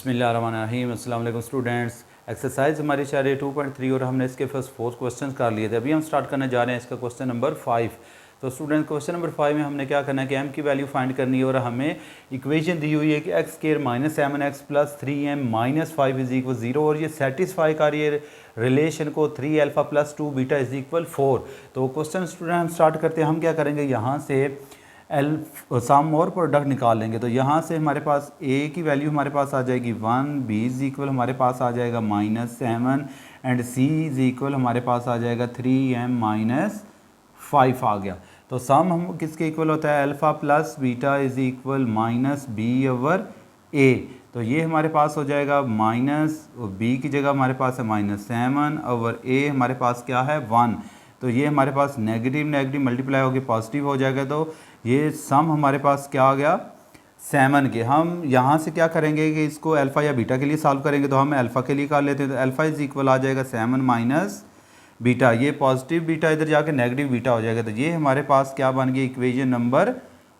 बिस्मिल्लाहिर्रहमानिर्रहीम। अस्सलाम वालेकुम स्टूडेंट्स। एक्सरसाइज हमारी चाह रही है 2.3 और हमने इसके फर्स्ट 4 क्वेश्चन कर लिए थे। अभी हम स्टार्ट करने जा रहे हैं इसका क्वेश्चन नंबर 5। तो स्टूडेंट क्वेश्चन नंबर 5 में हमने क्या करना है कि m की वैल्यू फाइंड करनी है और हमें इक्वेशन दी हुई है कि x square minus 7x plus 3m minus 5 is equal 0 और ये सेटिस्फाई कर रही है रिलेशन को 3 alpha plus 2 beta is equal 4। तो क्वेश्चन स्टूडेंट हम स्टार्ट करते हैं। हम क्या करेंगे, यहाँ से सम और प्रोडक्ट निकाल लेंगे। तो यहाँ से हमारे पास a की वैल्यू हमारे पास आ जाएगी 1, b इज इक्वल हमारे पास आ जाएगा -7 एंड c इज इक्वल हमारे पास आ जाएगा 3m माइनस 5 आ गया। तो सम हम किसके इक्वल होता है, alpha plus beta is equal minus b over a। तो ये हमारे पास हो जाएगा माइनस b की जगह हमारे पास है -7 ओवर a हमारे पास क्या है 1। तो ये हमारे पास नेगेटिव नेगेटिव मल्टीप्लाई होकर पॉजिटिव हो जाएगा। तो ये सम हमारे पास क्या आ गया 7 के। हम यहाँ से क्या करेंगे कि इसको अल्फ़ा या बीटा के लिए सॉल्व करेंगे। तो हम अल्फ़ा के लिए कर लेते हैं। तो अल्फ़ा इज इक्वल आ जाएगा 7 माइनस बीटा, ये पॉजिटिव बीटा इधर जाके नेगेटिव बीटा हो जाएगा। तो ये हमारे पास क्या बन गई, इक्वेशन नंबर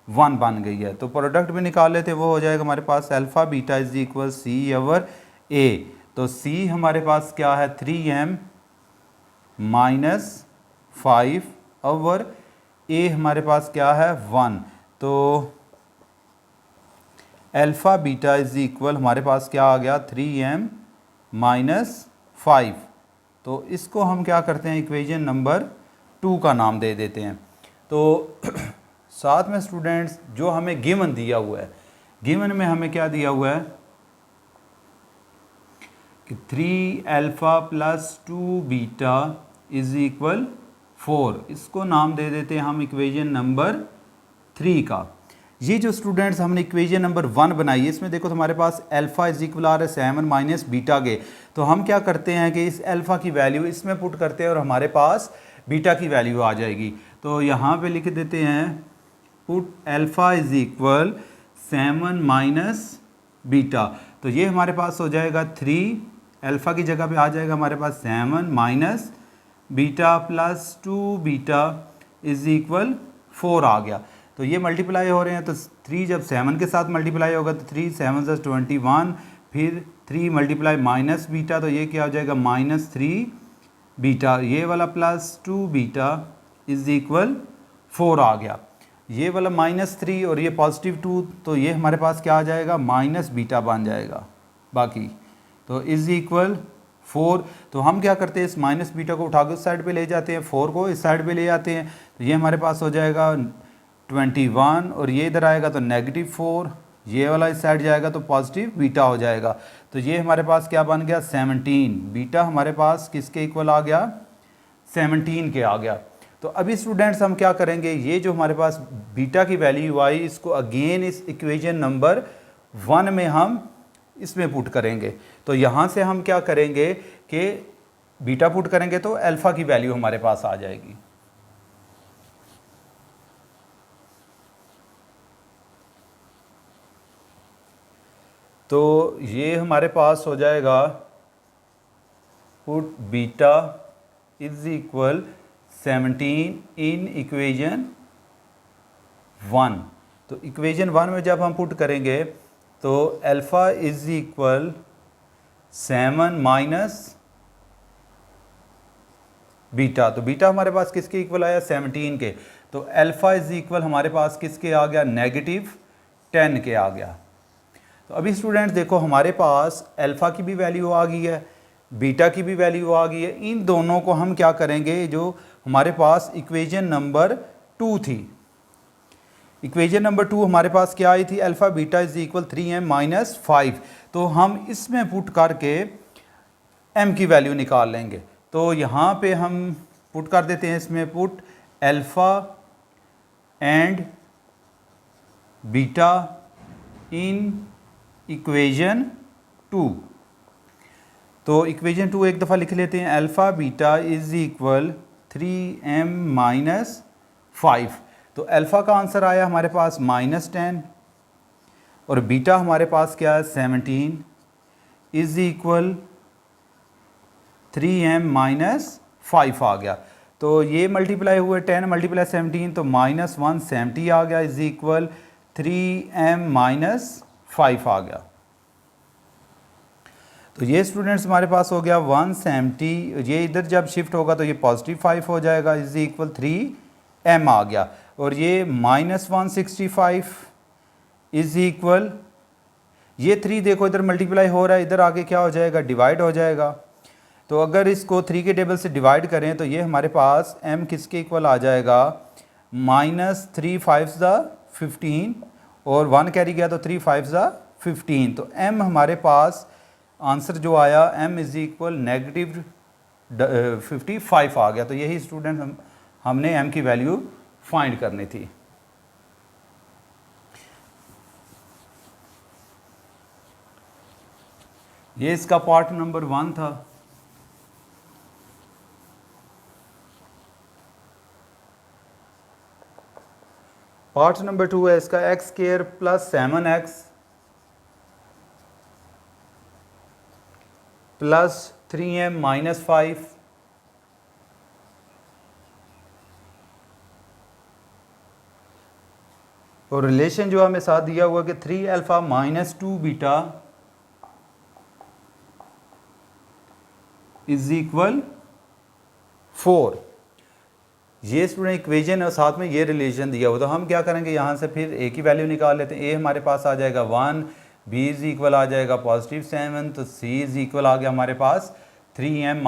1 बन गई है। तो प्रोडक्ट भी निकाल लेते हैं, वो हो जाएगा हमारे पास alpha beta is equal C over A. तो सी हमारे पास क्या है 3m माइनस 5 ओवर ए हमारे पास क्या है 1। तो अल्फ़ा बीटा इज इक्वल हमारे पास क्या आ गया 3m माइनस 5। तो इसको हम क्या करते हैं, इक्वेशन नंबर 2 का नाम दे देते हैं। तो साथ में स्टूडेंट्स जो हमें गिवन दिया हुआ है, गिवन में हमें क्या दिया हुआ है कि 3 alpha plus 2 beta is equal 4। इसको नाम दे देते हैं हम इक्वेशन नंबर 3 का। ये जो स्टूडेंट्स हमने इक्वेशन नंबर 1 बनाई है, इसमें देखो तो हमारे पास अल्फ़ा इज इक्वल आ रहा है 7 माइनस बीटा के। तो हम क्या करते हैं कि इस अल्फ़ा की वैल्यू इसमें पुट करते हैं और हमारे पास बीटा की वैल्यू आ जाएगी। तो यहाँ पे लिख देते हैं put alpha is equal 7 minus beta. तो ये हमारे पास हो जाएगा 3, अल्फ़ा की जगह पे आ जाएगा हमारे पास 7 minus beta plus 2 beta is equal 4 आ गया। तो ये मल्टीप्लाई हो रहे हैं। तो 3 जब 7 के साथ मल्टीप्लाई होगा तो 3 7 से 21, फिर 3 मल्टीप्लाई माइनस बीटा, तो ये क्या हो जाएगा -3 बीटा, ये वाला प्लस 2 बीटा इज इक्वल 4 आ गया। ये वाला -3 और ये पॉजिटिव 2, तो ये हमारे पास क्या आ जाएगा माइनस बीटा बन जाएगा बाकी। तो इज इक्वल 4। तो हम क्या करते हैं, इस माइनस बीटा को उठा के उस साइड पे ले जाते हैं, 4 को इस साइड पे ले आते हैं। तो ये हमारे पास हो जाएगा 21 और ये इधर आएगा तो -4, ये वाला इस साइड जाएगा तो पॉजिटिव बीटा हो जाएगा। तो ये हमारे पास क्या बन गया 17। बीटा हमारे पास किसके इक्वल आ गया 17 के आ गया। तो अभी स्टूडेंट्स हम क्या करेंगे, ये जो हमारे पास बीटा की वैल्यू आई इसको अगेन इस इक्वेशन नंबर 1 में हम इसमें पुट करेंगे। तो यहाँ से हम क्या करेंगे कि बीटा पुट करेंगे तो अल्फ़ा की वैल्यू हमारे पास आ जाएगी। तो ये हमारे पास हो जाएगा put beta is equal 17 in equation 1। तो इक्वेशन 1 में जब हम पुट करेंगे तो alpha is equal 7 minus beta. तो बीटा हमारे पास किसके इक्वल आया 17 के। तो अल्फ़ा इज इक्वल हमारे पास किसके आ गया -10 के आ गया। तो अभी स्टूडेंट्स देखो हमारे पास अल्फ़ा की भी वैल्यू आ गई है, बीटा की भी वैल्यू आ गई है। इन दोनों को हम क्या करेंगे, जो हमारे पास इक्वेशन नंबर 2 थी, इक्वेशन नंबर 2 हमारे पास क्या आई थी, alpha beta is equal 3m minus 5। तो हम इसमें पुट करके m की वैल्यू निकाल लेंगे। तो यहाँ पे हम पुट कर देते हैं, इसमें put alpha and beta in equation 2। तो इक्वेशन 2 एक दफ़ा लिख लेते हैं, alpha beta is equal 3m minus 5। तो अल्फ़ा का आंसर आया हमारे पास -10 और बीटा हमारे पास क्या है 17 इज इक्वल 3m माइनस 5 आ गया। तो ये मल्टीप्लाई हुए 10 मल्टीप्लाई 17 तो -170 आ गया इज इक्वल 3m माइनस 5 आ गया। तो ये स्टूडेंट्स हमारे पास हो गया 170, ये इधर जब शिफ्ट होगा तो ये पॉजिटिव 5 हो जाएगा, इज इक्वल 3m आ गया। और ये -165 इज इक्वल, ये 3 देखो इधर मल्टीप्लाई हो रहा है, इधर आगे क्या हो जाएगा, डिवाइड हो जाएगा। तो अगर इसको 3 के टेबल से डिवाइड करें तो ये हमारे पास m किसके इक्वल आ जाएगा, -3 5 15 और 1 कैरी गया तो 3 5 15। तो m हमारे पास आंसर जो आया m इज इक्वल -55 आ गया। तो यही स्टूडेंट हमने m की वैल्यू फाइंड करनी थी। ये इसका पार्ट नंबर 1 था। पार्ट नंबर 2 है इसका x² + 7x + 3m - 5 और रिलेशन जो हमें साथ दिया हुआ कि 3α - 2β इज इक्वल 4। ये स्टूडेंट इक्वेशन और साथ में ये रिलेशन दिया हुआ, तो हम क्या करेंगे, यहाँ से फिर a की वैल्यू निकाल लेते हैं। a हमारे पास आ जाएगा 1, b इज इक्वल आ जाएगा +7, तो c इज इक्वल आ गया हमारे पास 3m -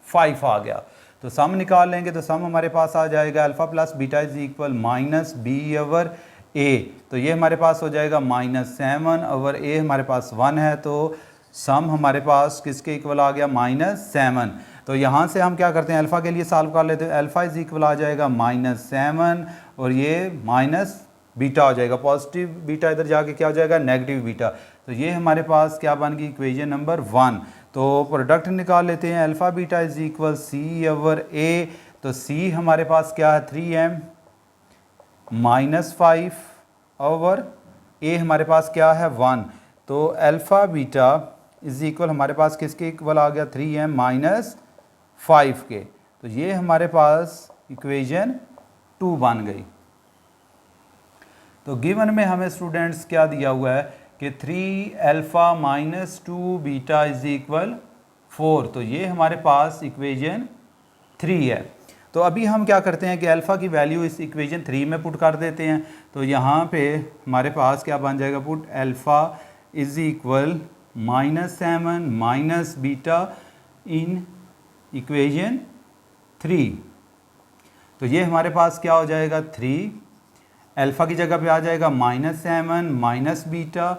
5 आ गया। तो सम निकाल लेंगे तो सम हमारे पास आ जाएगा alpha plus beta is equal -b/a। तो ये हमारे पास हो जाएगा -7/a, हमारे पास 1 है, तो सम हमारे पास किसके इक्वल आ गया, -7। तो यहाँ से हम क्या करते हैं, अल्फ़ा के लिए सॉल्व कर लेते हैं। अल्फ़ा इज इक्वल आ जाएगा -7 और ये माइनस बीटा हो जाएगा, पॉजिटिव बीटा इधर जाके क्या हो जाएगा, नेगेटिव बीटा। तो ये हमारे पास क्या बन गई, इक्वेशन नंबर 1। तो प्रोडक्ट निकाल लेते हैं, alpha beta is equal c/a। तो c हमारे पास क्या है, 3m - 5 और a हमारे पास क्या है, 1। तो अल्फ़ा बीटा इज इक्वल हमारे पास किसके इक्वल आ गया, 3m - 5 के। तो ये हमारे पास इक्वेशन 2 बन गई। तो गिवन में हमें स्टूडेंट्स क्या दिया हुआ है कि 3α - 2β इज इक्वल 4। तो ये हमारे पास इक्वेशन 3 है। तो अभी हम क्या करते हैं कि अल्फ़ा की वैल्यू इस इक्वेशन 3 में पुट कर देते हैं। तो यहाँ पे हमारे पास क्या बन जाएगा, put alpha is equal -7 - beta in equation 3। तो ये हमारे पास क्या हो जाएगा, 3 अल्फ़ा की जगह पे आ जाएगा -7 - बीटा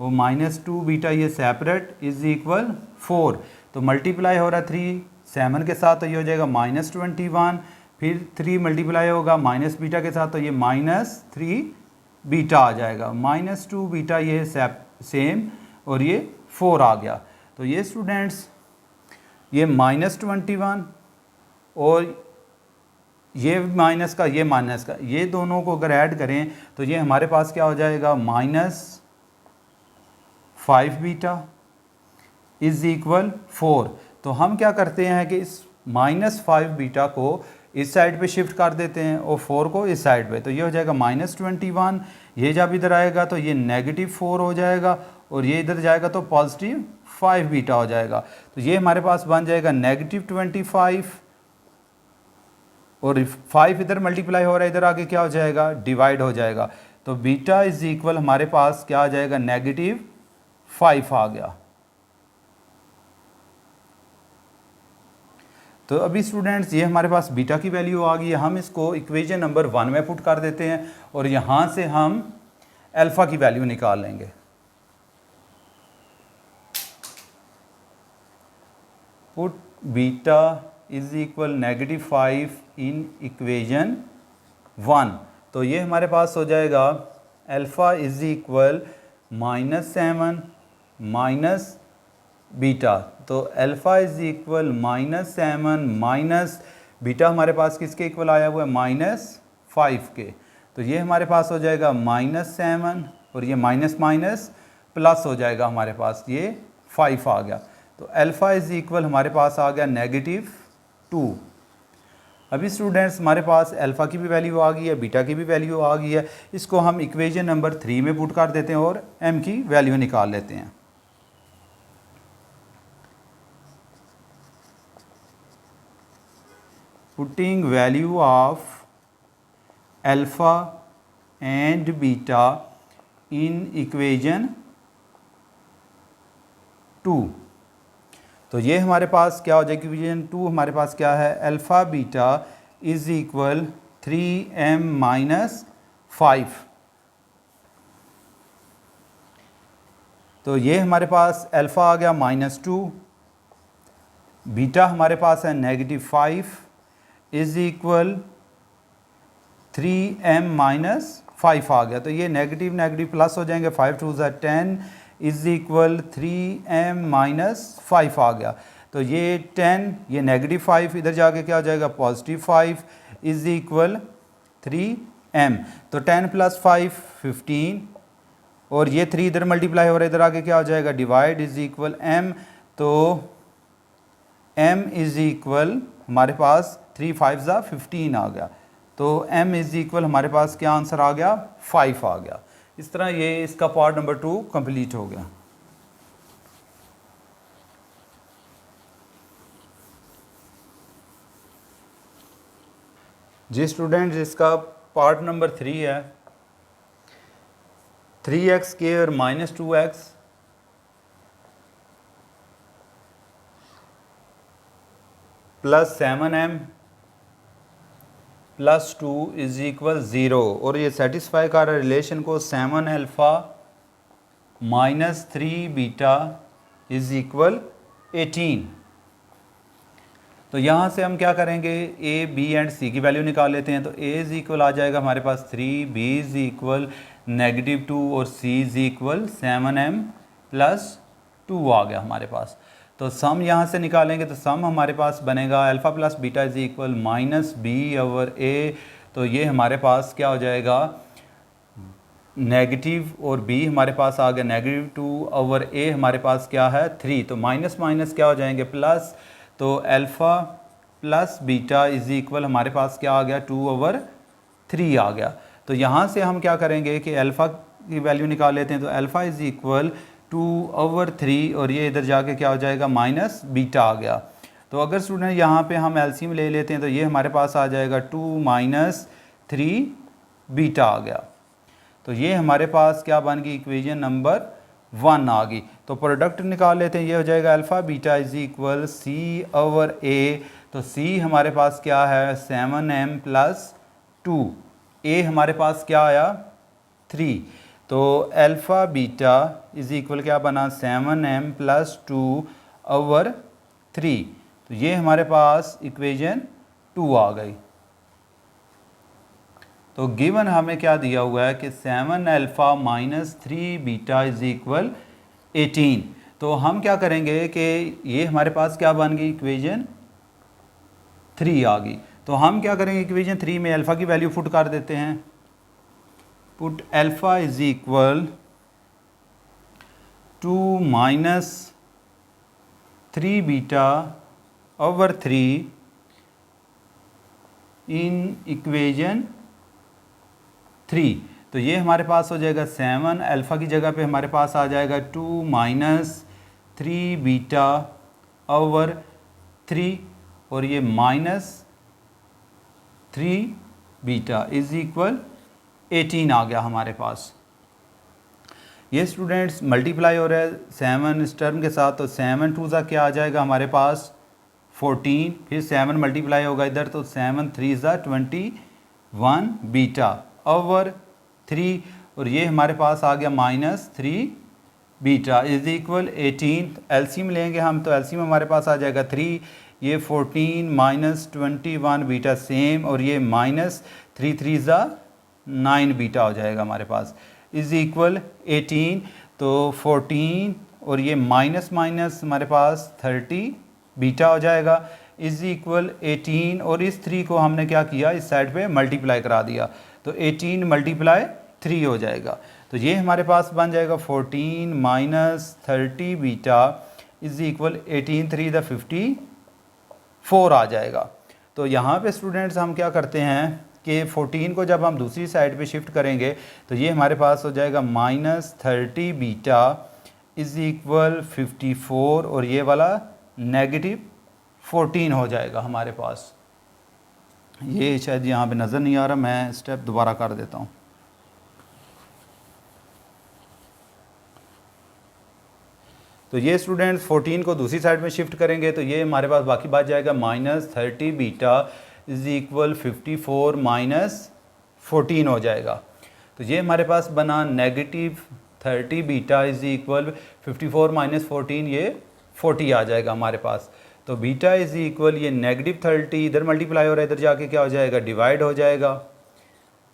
और -2β ये सेपरेट इज इक्वल 4। तो मल्टीप्लाई हो रहा है 3 7 के साथ, तो ये हो जाएगा -21। फिर 3 मल्टीप्लाई होगा -बीटा के साथ, तो ये -3β आ जाएगा, -2β ये सेम और ये 4 आ गया। तो ये स्टूडेंट्स ये -21 और ये माइनस का ये दोनों को अगर ऐड करें तो ये हमारे पास क्या हो जाएगा, -5β इज इक्वल 4। तो हम क्या करते हैं कि इस -5β को इस साइड पे शिफ्ट कर देते हैं और 4 को इस साइड पे। तो ये हो जाएगा -21, ये जब इधर आएगा तो ये -4 हो जाएगा और ये इधर जाएगा तो +5β हो जाएगा। तो ये हमारे पास बन जाएगा -25 और 5 इधर मल्टीप्लाई हो रहा है, इधर आगे क्या हो जाएगा, डिवाइड हो जाएगा। तो बीटा इज इक्वल हमारे पास क्या आ जाएगा, -5 आ गया। तो अभी स्टूडेंट्स ये हमारे पास बीटा की वैल्यू आ गई है। हम इसको इक्वेशन नंबर 1 में पुट कर देते हैं और यहाँ से हम अल्फ़ा की वैल्यू निकाल लेंगे। Put beta is equal -5 in equation 1। तो ये हमारे पास हो जाएगा अल्फ़ा इज इक्वल -7 - बीटा। तो अल्फ़ा इज इक्वल -7 - बीटा हमारे पास किसके इक्वल आया हुआ है, -5 के। तो ये हमारे पास हो जाएगा -7 और ये माइनस माइनस प्लस हो जाएगा, हमारे पास ये 5 आ गया। तो अल्फ़ा इज इक्वल हमारे पास आ गया -2। अभी स्टूडेंट्स हमारे पास अल्फ़ा की भी वैल्यू आ गई है, बीटा की भी वैल्यू आ गई है। इसको हम इक्वेशन नंबर 3 में पुट कर देते हैं और m की वैल्यू निकाल लेते हैं। putting value of alpha and beta in equation 2। तो ये हमारे पास क्या हो जाएगा, इक्वेशन 2 हमारे पास क्या है, alpha beta is equal 3m minus 5। तो ये हमारे पास अल्फ़ा आ गया -2, बीटा हमारे पास है -5 इज इक्वल 3m माइनस 5 आ गया। तो ये नेगेटिव नेगेटिव प्लस हो जाएंगे, 5 2 ज़ा 10 इज इक्वल 3m माइनस 5 आ गया। तो ये 10, ये -5 इधर जाके क्या हो जाएगा, +5 इज इक्वल 3m। तो 10 + 5 15, और ये 3 इधर मल्टीप्लाई हो रहा है, इधर आके क्या हो जाएगा, डिवाइड इज इक्वल m। तो m इज इक्वल हमारे पास 3 5 ज़ा 15 आ गया। तो m इज इक्वल हमारे पास क्या आंसर आ गया, 5 आ गया। इस तरह ये इसका पार्ट नंबर 2 कंप्लीट हो गया। जी स्टूडेंट्स, इसका पार्ट नंबर 3 है, 3x square minus 2x plus 7m plus 2 is equal 0। और ये सेटिस्फाई कर रहा है रिलेशन को 7 alpha minus 3 beta is equal 18। तो यहाँ से हम क्या करेंगे, ए बी एंड सी की वैल्यू निकाल लेते हैं। तो ए इज इक्वल आ जाएगा हमारे पास 3, बी इज इक्वल -2 और सी इज इक्वल 7m प्लस 2 आ गया हमारे पास। तो सम यहाँ से निकालेंगे तो सम हमारे पास बनेगा alpha plus beta is equal -b/a। तो ये हमारे पास क्या हो जाएगा, नेगेटिव, और b हमारे पास आ गया -2/a हमारे पास क्या है 3। तो माइनस माइनस क्या हो जाएंगे प्लस। तो alpha plus beta is equal हमारे पास क्या आ गया 2/3 आ गया। तो यहाँ से हम क्या करेंगे कि अल्फ़ा की वैल्यू निकाल लेते हैं। तो अल्फ़ा इज इक्वल 2/3, और ये इधर जाके क्या हो जाएगा माइनस बीटा आ गया। तो अगर स्टूडेंट यहाँ पे हम एलसीएम ले लेते हैं तो ये हमारे पास आ जाएगा 2 - 3 बीटा आ गया। तो ये हमारे पास क्या बन गई, इक्वेशन नंबर 1 आ गई। तो प्रोडक्ट निकाल लेते हैं, ये हो जाएगा alpha beta is equal c/a। तो c हमारे पास क्या है 7m प्लस 2, a हमारे पास क्या आया 3। तो अल्फ़ा बीटा इज इक्वल क्या बना 7m प्लस 2/3। तो ये हमारे पास इक्वेशन 2 आ गई। तो गिवन हमें क्या दिया हुआ है कि 7 alpha minus 3 beta is equal 18। तो हम क्या करेंगे कि ये हमारे पास क्या बन गई, इक्वेशन 3 आ गई। तो हम क्या करेंगे, इक्वेशन 3 में अल्फ़ा की वैल्यू पुट कर देते हैं। पुट अल्फ़ा इज इक्वल 2 - 3 बीटा/3 इन इक्वेशन 3। तो ये हमारे पास हो जाएगा 7 अल्फ़ा की जगह पे हमारे पास आ जाएगा 2 - 3 बीटा/3, और ये -3 बीटा इज इक्वल 18 आ गया हमारे पास। ये स्टूडेंट्स मल्टीप्लाई हो रहा है 7 इस टर्म के साथ। तो 7 2 ज़ा क्या आ जाएगा हमारे पास 14, फिर 7 मल्टीप्लाई होगा इधर, तो 7 3 ज़ा 21 बीटा/3, और ये हमारे पास आ गया -3 बीटा इज इक्वल 18। एलसीएम लेंगे हम, तो एलसीएम हमारे पास आ जाएगा 3, ये 14 - 21 बीटा सेम, और ये -3 3 ज़ा 9 बीटा हो जाएगा हमारे पास इज इक्वल 18। तो 14 और ये माइनस माइनस हमारे पास 30 बीटा हो जाएगा इज इक्वल 18, और इस 3 को हमने क्या किया, इस साइड पे मल्टीप्लाई करा दिया। तो 18 × 3 हो जाएगा। तो ये हमारे पास बन जाएगा 14 - 30 बीटा इज इक्वल 18 3 × 54 आ जाएगा। तो यहाँ पे स्टूडेंट्स हम क्या करते हैं कि 14 को जब हम दूसरी साइड पे शिफ्ट करेंगे तो ये हमारे पास हो जाएगा -30 बीटा इज इक्वल 54, और ये वाला -14 हो जाएगा हमारे पास। ये शायद यहाँ पे नज़र नहीं आ रहा, मैं स्टेप दोबारा कर देता हूँ। तो ये स्टूडेंट्स 14 को दूसरी साइड में शिफ्ट करेंगे तो ये हमारे पास बाकी बच जाएगा -30 बीटा इज इक्वल 54 माइनस 14 हो जाएगा। तो ये हमारे पास बना -30 बीटा इज इक्वल 54 माइनस 14, ये 40 आ जाएगा हमारे पास। तो बीटा इज इक्वल ये -30 इधर मल्टीप्लाई हो रहा है, इधर जाके क्या हो जाएगा, डिवाइड हो जाएगा।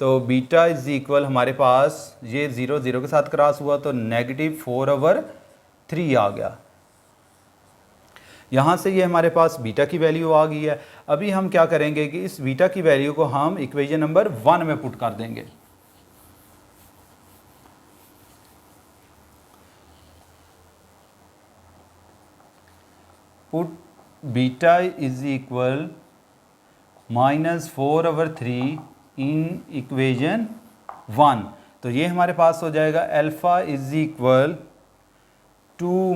तो बीटा इज इक्वल हमारे पास ये 0 0 के साथ क्रॉस हुआ तो -4/3 आ गया। यहाँ से ये हमारे पास बीटा की वैल्यू आ गई है। अभी हम क्या करेंगे कि इस बीटा की वैल्यू को हम इक्वेशन नंबर 1 में पुट कर देंगे। Put beta is equal -4/3 in equation 1। तो ये हमारे पास हो जाएगा अल्फ़ा इज इक्वल 2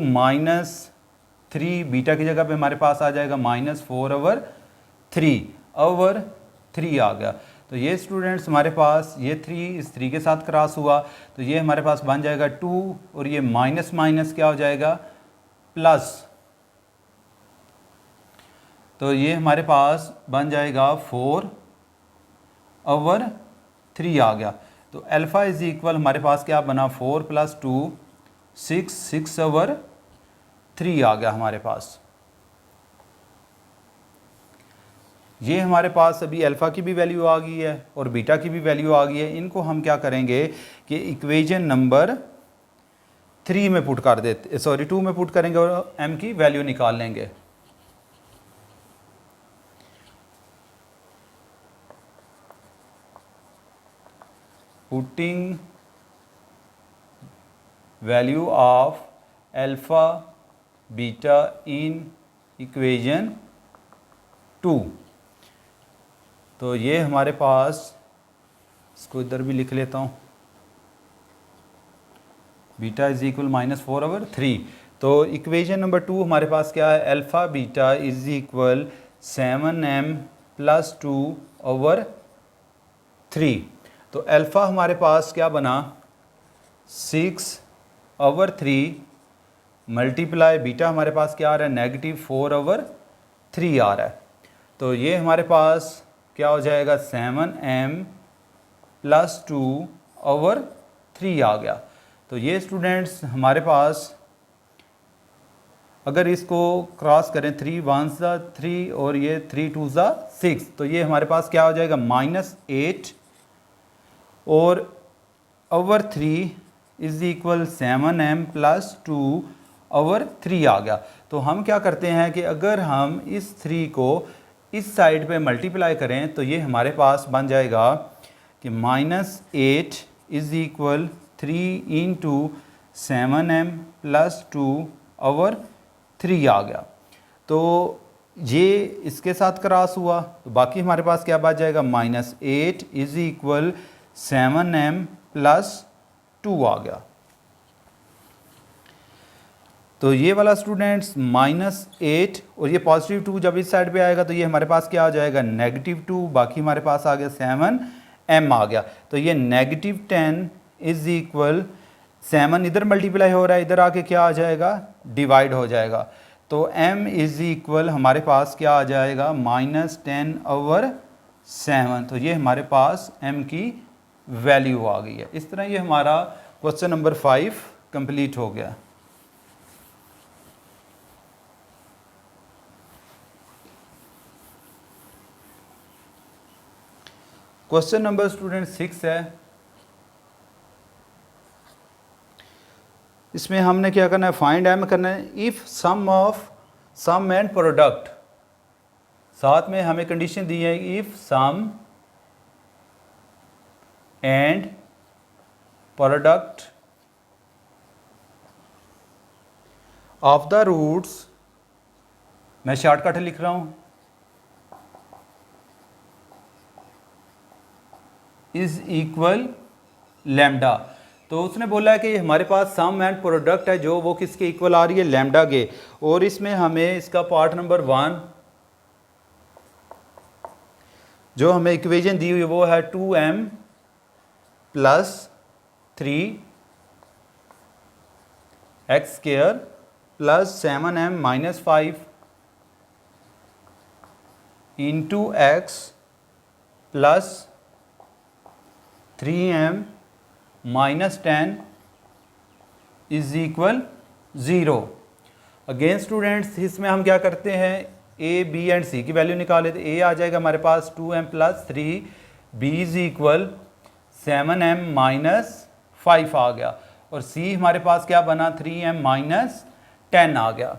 -3, बीटा की जगह पे हमारे पास आ जाएगा -4/3 आ गया। तो ये स्टूडेंट्स हमारे पास ये 3 इस 3 के साथ क्रॉस हुआ तो ये हमारे पास बन जाएगा 2 और ये माइनस माइनस क्या हो जाएगा, प्लस। तो ये हमारे पास बन जाएगा 4/3 आ गया। तो अल्फ़ा इज इक्वल हमारे पास क्या बना, 4 + 2 6 6/3 आ गया हमारे पास। ये हमारे पास अभी अल्फ़ा की भी वैल्यू आ गई है और बीटा की भी वैल्यू आ गई है। इनको हम क्या करेंगे कि इक्वेशन नंबर 3 में पुट कर देते, सॉरी 2 में पुट करेंगे और m की वैल्यू निकाल लेंगे। Putting value of alpha beta in equation 2। तो ये हमारे पास, इसको इधर भी लिख लेता हूँ, बीटा इज इक्वल -4/3। तो इक्वेशन नंबर 2 हमारे पास क्या है, alpha beta is equal 7m + 2/3। तो अल्फ़ा हमारे पास क्या बना 6/3 मल्टीप्लाई बीटा हमारे पास क्या आ रहा है, -4/3 आ रहा है। तो ये हमारे पास क्या हो जाएगा, 7m + 2/3 आ गया। तो ये स्टूडेंट्स हमारे पास अगर इसको क्रॉस करें 3 1 3 और ये 3 2 6, तो ये हमारे पास क्या हो जाएगा, -8 और /3 इज इक्वल 7m + 2/3 आ गया। तो हम क्या करते हैं कि अगर हम इस 3 को इस साइड पे मल्टीप्लाई करें तो ये हमारे पास बन जाएगा कि -8 इज इक्वल 3 × 7m + 2/3 आ गया। तो ये इसके साथ क्रॉस हुआ तो बाकी हमारे पास क्या बच जाएगा, -8 इज इक्वल 7m + 2 आ गया। तो ये वाला स्टूडेंट्स -8 और ये +2 जब इस साइड पे आएगा तो ये हमारे पास क्या आ जाएगा, -2, बाकी हमारे पास आ गया 7m आ गया। तो ये -10 इज इक्वल 7 इधर मल्टीप्लाई हो रहा है, इधर आके क्या आ जाएगा, डिवाइड हो जाएगा। तो m इज इक्वल हमारे पास क्या आ जाएगा, -10/7। तो ये हमारे पास m की वैल्यू आ गई है। इस तरह ये हमारा क्वेश्चन नंबर 5 कंप्लीट हो गया। क्वेश्चन नंबर स्टूडेंट 6 है। इसमें हमने क्या करना है, फाइंड m करना है if sum of sum and product. साथ में हमें कंडीशन दी है if sum and product of the roots, मैं शॉर्टकट लिख रहा हूं, इज इक्वल लैम्डा। तो उसने बोला है कि हमारे पास सम एंड प्रोडक्ट है जो वो किसके इक्वल आ रही है, लैम्डा के। और इसमें हमें इसका पार्ट नंबर 1 जो हमें इक्वेशन दी हुई वो है 2m plus 3 x square plus 7m minus 5 into x plus 3m minus 10 is equal 0। Again students इसमें हम क्या करते हैं, ए बी एंड सी की वैल्यू निकाले। तो ए आ जाएगा हमारे पास 2m plus 3, B is equal 7m minus 5 आ गया, और सी हमारे पास क्या बना 3m माइनस 10 आ गया।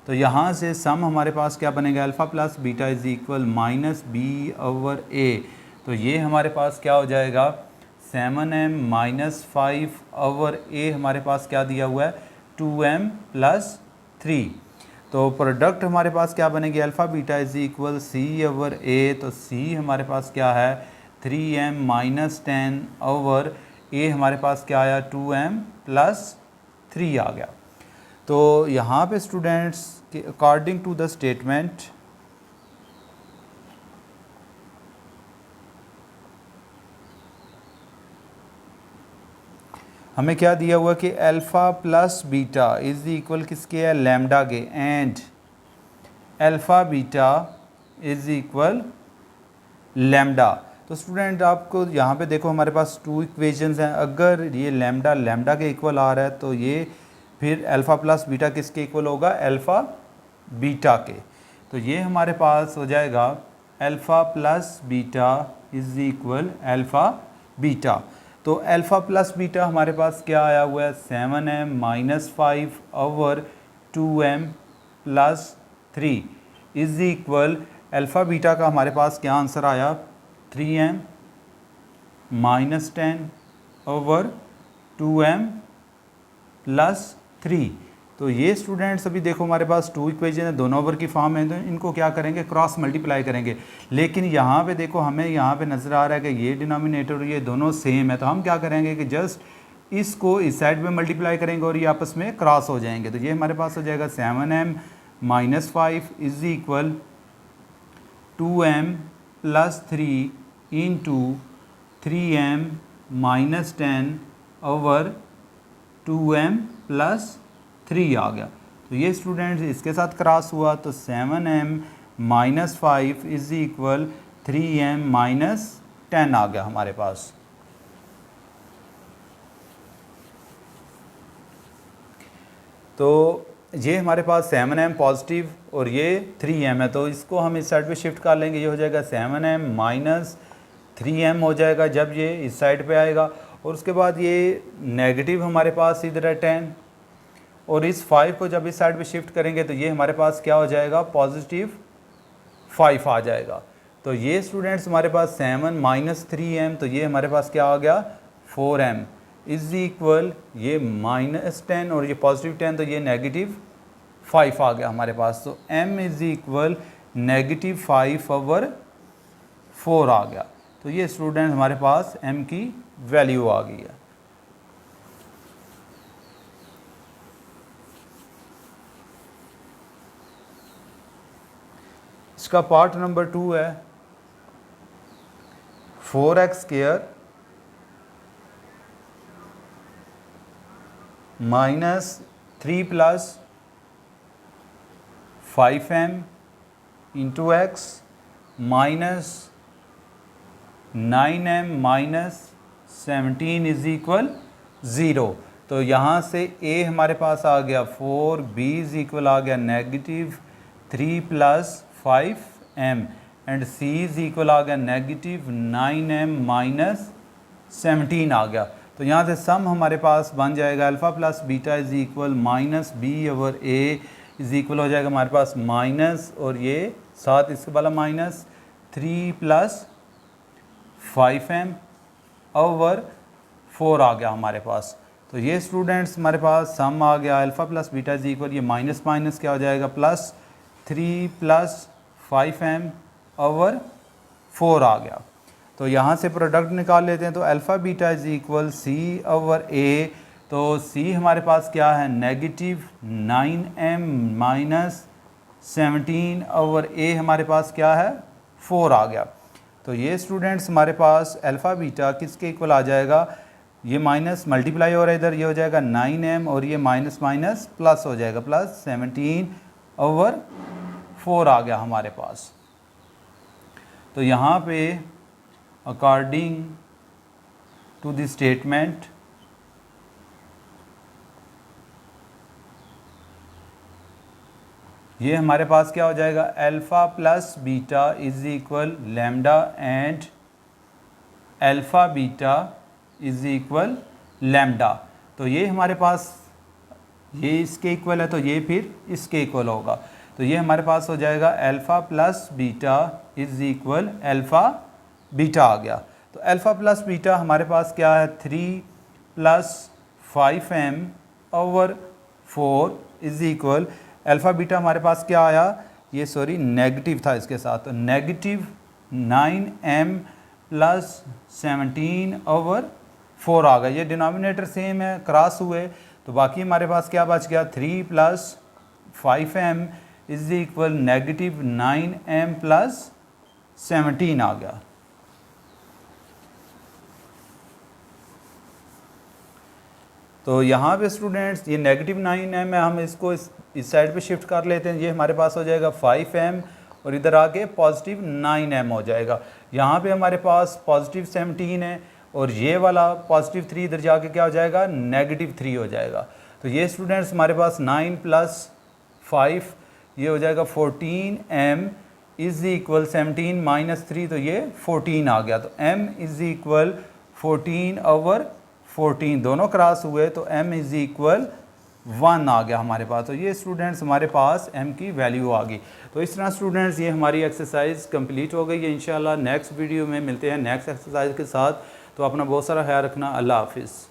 तो यहाँ से सम हमारे पास क्या बनेगा, alpha plus beta is equal minus B over A. तो ये हमारे पास क्या हो जाएगा 7m माइनस 5 ओवर ए, हमारे पास क्या दिया हुआ है 2m प्लस 3। तो प्रोडक्ट हमारे पास क्या बनेगी, alpha beta is equal C over A. तो सी हमारे पास क्या है 3m माइनस 10 ओवर ए, हमारे पास क्या आया 2m प्लस 3 आ गया। तो यहाँ पे स्टूडेंट्स के अकॉर्डिंग टू द स्टेटमेंट हमें क्या दिया हुआ कि alpha plus beta is equal किसके है, लैम्डा के, and alpha beta is equal lambda. तो स्टूडेंट आपको यहाँ पे देखो हमारे पास 2 इक्वेशंस हैं। अगर ये लैम्डा लैम्डा के इक्वल आ रहा है तो ये फिर अल्फ़ा प्लस बीटा किसके इक्वल होगा, अल्फ़ा बीटा के। तो ये हमारे पास हो जाएगा alpha plus beta is equal alpha beta. तो अल्फ़ा प्लस बीटा हमारे पास क्या आया हुआ है 7m minus 5 over 2m plus 3 is equal alpha beta का हमारे पास क्या आंसर आया 3m minus 10 over 2m plus 3। तो ये स्टूडेंट्स अभी देखो हमारे पास 2 इक्वेशन है, दोनों ओवर की फॉर्म है, तो इनको क्या करेंगे क्रॉस मल्टीप्लाई करेंगे। लेकिन यहाँ पे देखो हमें यहाँ पे नज़र आ रहा है कि ये डिनोमिनेटर और ये दोनों सेम है, तो हम क्या करेंगे कि जस्ट इसको इस साइड में मल्टीप्लाई करेंगे और ये आपस में क्रॉस हो जाएंगे। तो ये हमारे पास हो जाएगा 7m minus 5 is equal 2m plus 3 into 3m minus 10 over 2m plus 3 आ गया। तो ये स्टूडेंट्स इसके साथ क्रॉस हुआ तो 7m minus 5 is equal 3m minus 10 आ गया हमारे पास। तो ये हमारे पास 7m पॉजिटिव और ये 3m है, तो इसको हम इस साइड पे शिफ्ट कर लेंगे। ये हो जाएगा 7m माइनस 3m हो जाएगा जब ये इस साइड पे आएगा, और उसके बाद ये नेगेटिव हमारे पास इधर है 10, और इस 5 को जब इस साइड पे शिफ्ट करेंगे तो ये हमारे पास क्या हो जाएगा पॉजिटिव 5 आ जाएगा। तो ये स्टूडेंट्स हमारे पास 7 माइनस 3m, तो ये हमारे पास क्या आ गया 4m इज इक्वल ये माइनस 10 और ये पॉजिटिव 10, तो ये नेगेटिव 5 आ गया हमारे पास। तो m is equal negative 5 over 4 आ गया। तो ये स्टूडेंट हमारे पास m की वैल्यू आ गई है। इसका पार्ट नंबर 2 है 4x स्क्वायर माइनस 3 प्लस 5m into x minus 9m minus 17 is equal 0। तो यहाँ से a हमारे पास आ गया 4, b इज इक्वल आ गया नेगेटिव 3 प्लस 5m and c is equal आ गया नेगेटिव 9m माइनस 17 आ गया। तो यहाँ से सम हमारे पास बन जाएगा alpha plus beta is equal minus B over A is equal हो जाएगा हमारे पास माइनस, और ये साथ इसके वाला माइनस 3 प्लस 5m ओवर 4 आ गया हमारे पास। तो ये स्टूडेंट्स हमारे पास सम आ गया alpha plus beta is equal ये माइनस माइनस क्या हो जाएगा प्लस 3 प्लस 5m ओवर 4 आ गया। तो यहाँ से प्रोडक्ट निकाल लेते हैं। तो alpha beta is equal C over A, तो सी हमारे पास क्या है नेगेटिव 9m माइनस 17 ओवर ए हमारे पास क्या है 4 आ गया। तो ये स्टूडेंट्स हमारे पास अल्फ़ा बीटा किसके इक्वल आ जाएगा, ये माइनस मल्टीप्लाई हो रहा है इधर, ये हो जाएगा 9m और ये माइनस माइनस प्लस हो जाएगा, प्लस 17/4 आ गया हमारे पास। तो यहाँ पे अकॉर्डिंग टू द स्टेटमेंट ये हमारे पास क्या हो जाएगा, alpha plus beta is equal lambda and alpha beta is equal lambda. तो ये हमारे पास ये इसके इक्वल है तो ये फिर इसके इक्वल होगा। तो ये हमारे पास हो जाएगा alpha plus beta is equal alpha beta आ गया। तो अल्फ़ा प्लस बीटा हमारे पास क्या है, 3 + 5m/4 is equal alpha beta हमारे पास क्या आया, ये सॉरी नेगेटिव था इसके साथ, तो नेगेटिव 9m + 17/4 आ गया। ये डिनोमिनेटर सेम है, क्रॉस हुए, तो बाकी हमारे पास क्या बच गया, 3 + 5m is equal negative 9m + 17 आ गया। तो यहाँ पे स्टूडेंट्स ये नेगेटिव 9m है, हम इसको इस साइड पे शिफ्ट कर लेते हैं, ये हमारे पास हो जाएगा 5m और इधर आके पॉजिटिव 9m हो जाएगा। यहाँ पे हमारे पास पॉजिटिव 17 है और ये वाला पॉजिटिव 3 इधर जाके क्या हो जाएगा, नेगेटिव 3 हो जाएगा। तो ये स्टूडेंट्स हमारे पास 9 + 5 ये हो जाएगा 14m इज इक्वल 17 - 3, तो ये 14 आ गया। तो m इज इक्वल 14/14 दोनों क्रॉस हुए तो m इज इक्वल 1 आ गया हमारे पास। तो ये स्टूडेंट्स हमारे पास m की वैल्यू आ गई। तो इस तरह स्टूडेंट्स ये हमारी एक्सरसाइज कंप्लीट हो गई है। इंशाल्लाह नेक्स्ट वीडियो में मिलते हैं नेक्स्ट एक्सरसाइज के साथ। तो अपना बहुत सारा ख्याल रखना। अल्लाह हाफिज़।